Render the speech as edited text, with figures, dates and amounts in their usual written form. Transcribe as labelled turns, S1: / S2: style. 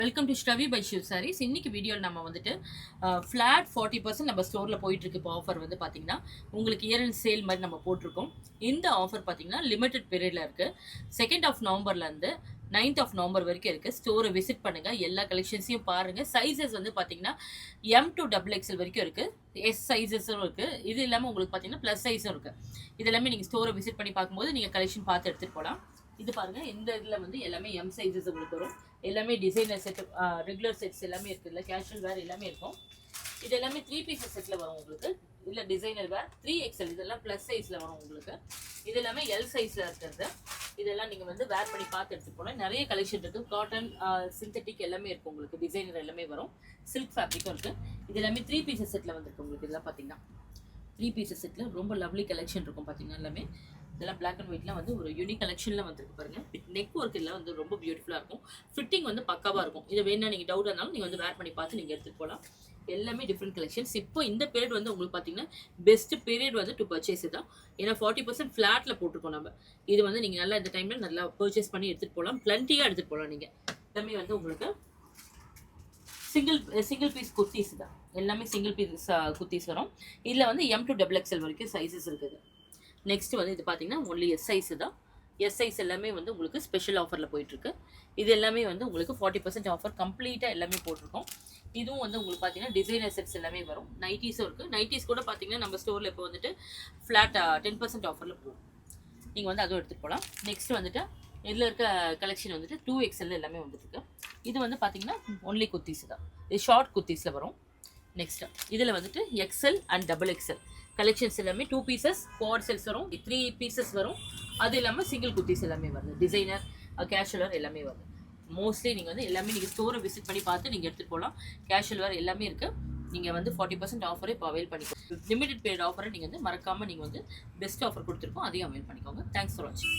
S1: Welcome to ஸ்டவி by Shiv sarees. இன்னைக்கு வீடியோவில் நம்ம வந்துட்டு ஃப்ளாட் 40% நம்ம ஸ்டோரில் போயிட்டுருக்கு. இப்போ ஆஃபர் வந்து பார்த்தீங்கன்னா உங்களுக்கு இயர் அண்ட் சேல் மாதிரி நம்ம போட்டிருக்கோம். இந்த ஆஃபர் பார்த்தீங்கன்னா லிமிடெட் பீரியடில் இருக்குது. 2nd of நவம்பர்லேருந்து 9th of November வரைக்கும் இருக்குது. ஸ்டோரை விசிட் பண்ணுங்கள், எல்லா கலெக்ஷன்ஸையும் பாருங்கள். சைஸஸ் வந்து பார்த்தீங்கன்னா M to XXL வரைக்கும் இருக்குது. எஸ் சைஸஸும் இருக்குது. இது இல்லாமல் உங்களுக்கு பார்த்தீங்கன்னா ப்ளஸ் சைஸும் இருக்குது. இது எல்லாமே நீங்கள் ஸ்டோரை விசிட் பண்ணி பார்க்கும்போது நீங்கள் கலெக்ஷன் பார்த்து எடுத்துகிட்டு போகலாம். இது பாருங்கள், இந்த இதில் வந்து எல்லாமே M சைஸஸ் உங்களுக்கு வரும். எல்லாமே டிசைனர் செட், ரெகுலர் செட்ஸ் எல்லாமே இருக்குல்ல, கேஷுவல் வேர் எல்லாமே இருக்கும். இது எல்லாமே 3 பீசஸ் செட்டில் வரும் உங்களுக்கு. இல்லை டிசைனர் வேர் 3XL இதெல்லாம் ப்ளஸ் சைஸில் வரும் உங்களுக்கு. இது எல்லாமே L சைஸில் இருக்கிறது. இதெல்லாம் நீங்கள் வந்து வேர் பண்ணி பார்த்து எடுத்துகிட்டு போகலாம். நிறைய கலெக்ஷன் இருக்குது. காட்டன், சிந்தட்டிக் எல்லாமே இருக்குது உங்களுக்கு. டிசைனர் எல்லாமே வரும். சில்க் ஃபேப்ரிக்கும் இருக்குது. இது எல்லாமே 3 பீசஸ் செட்டில் வந்துருக்கு உங்களுக்கு. இதெல்லாம் பார்த்தீங்கன்னா 3 பீசஸ் செட்டில் ரொம்ப லவ்லி கலெக்ஷன் இருக்கும் பார்த்தீங்கன்னா. எல்லாமே இதெல்லாம் பிளாக் அண்ட் ஒயிட்லாம் வந்து ஒரு யூனிக் கலெக்ஷனில் வந்துருக்கு பாருங்க. நெக் ஒர்க் எல்லாம் வந்து ரொம்ப பியூட்டிஃபுல்லாக இருக்கும். ஃபிட்டிங் வந்து பக்காவாக இருக்கும். இது வேணா நீங்கள் டவுட் இருந்தாலும் நீங்கள் வந்து வேர் பண்ணி பார்த்து நீங்கள் எடுத்துகிட்டு போகலாம். எல்லாமே டிஃப்ரெண்ட் கலெக்ஷன்ஸ். இப்போ இந்த பீரியட் வந்து உங்களுக்கு பார்த்தீங்கன்னா பெஸ்ட் பீரியட் வந்து டு பர்ச்சேஸ் தான். ஏன்னா 40% ஃப்ளாட்டில் போட்டிருக்கோம் நம்ம. இது வந்து நீங்கள் நல்லா இந்த டைமில் நல்லா பர்ச்சேஸ் பண்ணி எடுத்துகிட்டு போகலாம். பிளண்டியாக எடுத்துகிட்டு போகலாம். நீங்கள் எல்லாமே வந்து உங்களுக்கு சிங்கிள் பீஸ் குர்த்திஸ் தான். எல்லாமே சிங்கிள் பீஸ் குர்த்திஸ் வரும். இதில் வந்து M to XXL வரைக்கும் சைஸஸ் இருக்குது. நெக்ஸ்ட் வந்து இது பார்த்தீங்கன்னா ஒன்லி எஸ் சைஸ் தான். எஸ் சைஸ் எல்லாமே வந்து உங்களுக்கு ஸ்பெஷல் ஆஃபரில் போயிட்டுருக்கு. இது எல்லாமே வந்து உங்களுக்கு 40% ஆஃபர் கம்ப்ளீட்டாக எல்லாமே போட்டிருக்கோம். இதுவும் வந்து உங்களுக்கு பார்த்தீங்கன்னா டிசைனர் செட்ஸ் எல்லாமே வரும். நைட்டிஸும் இருக்குது. நைட்டிஸ் கூட பார்த்தீங்கன்னா நம்ம ஸ்டோரில் இப்போ வந்துட்டு ஃப்ளாட் 10% ஆஃபரில் போகும். நீங்கள் வந்து அதுவும் எடுத்துகிட்டு போகலாம். நெக்ஸ்ட் வந்துட்டு இதில் இருக்க கலெக்ஷன் வந்துட்டு 2XL எல்லாமே வந்துருக்கு. இது வந்து பார்த்தீங்கன்னா ஒன்லி குர்த்திஸ் தான். இது ஷார்ட் குர்த்திஸில் வரும். நெக்ஸ்ட் இதில் வந்துட்டு XL அண்ட் XXL கலெக்ஷன்ஸ் எல்லாமே 2 பீசஸ் குவாட் செல்ஸ் வரும். 3 பீசஸ் வரும். அது இல்லாமல் சிங்கிள் குர்த்திஸ் எல்லாமே வருது. டிசைனர், கேஷுவல் எல்லாமே வருது. மோஸ்ட்லி நீங்கள் வந்து எல்லாமே நீங்கள் ஸ்டோரை விசிட் பண்ணி பார்த்து நீங்கள் எடுத்துகிட்டு போகலாம். கேஷுவல் வேர் எல்லாமே இருக்குது. நீங்கள் வந்து 40% ஆஃபரை இப்போ அவைல் பண்ணிக்கோங்க. லிமிடெட் பீரியட் ஆஃபரை நீங்கள் வந்து மறக்காமல் நீங்கள் வந்து பெஸ்ட் ஆஃபர் கொடுத்துருக்கோம். அதையும் அவைல் பண்ணிக்கோங்க. தேங்க்ஸ் ஃபார் வாட்சிங்.